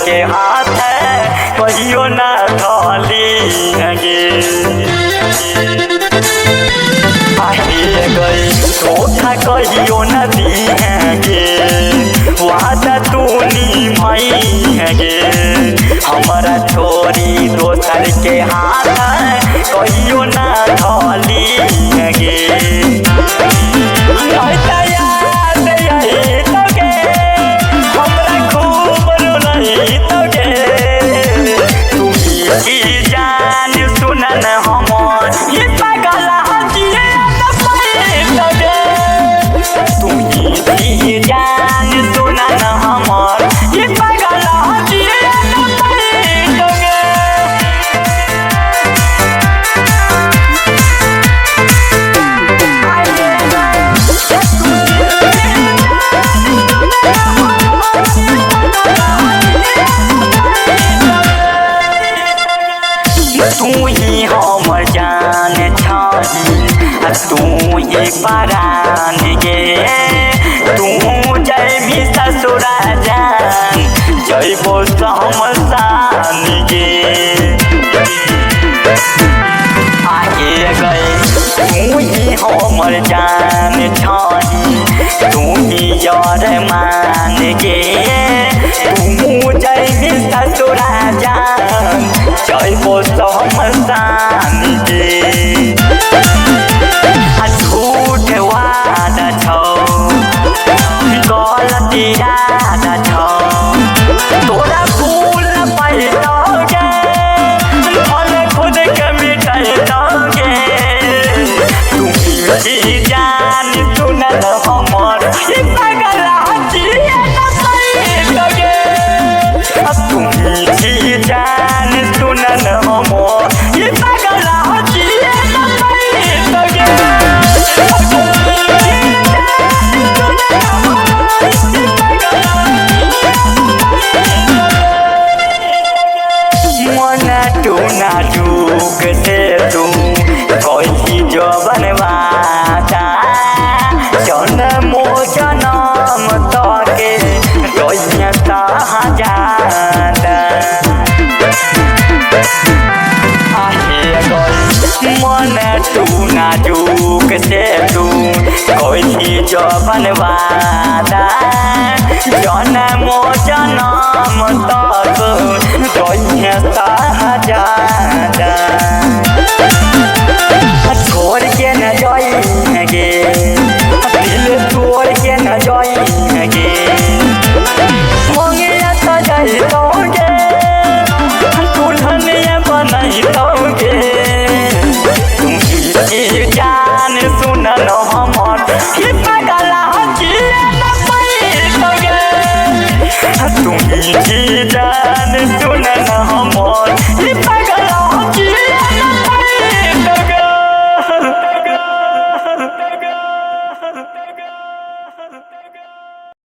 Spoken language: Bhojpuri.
के हाथ कहियो ना धली गई धोखा कहियो न दिए वादा तू निभाई गे हमारा छोरी दोसर के हाथ कहियो ना धली गे तू ही हमर जान छानी तू ही परान गे तू जैबी ससुरा जान जैबो समसान गे आगे गए तू ही हमर जान छानी तू ही यार मान गे तू जैबी ससुरा जान जैबो समसान गे झूठ वादा छौ गलती यादा छौ तोरा भूल पैतौगे भले खुद के मिटैतौगे तुही जान सुनल हमर पागल हथिए न पैतौगे तुही जान सुनल हमर पागल हथिए न पैतौगे नाजुक से तू कैसी जो बनवाता जन्मो जनम तके रोइता जाता मन तू नाजुक से तू कैसी जो बनवाता जन्मो जनम तक रोइता जाता छोड़ के न जाई गे दिल तोड़ के न जाई गे मोंगे तो जाइतौगे दुल्हनिया बनैतौगे तुही जान सुनल हमर पागल हथिए न पैतौगे तुही जान सुन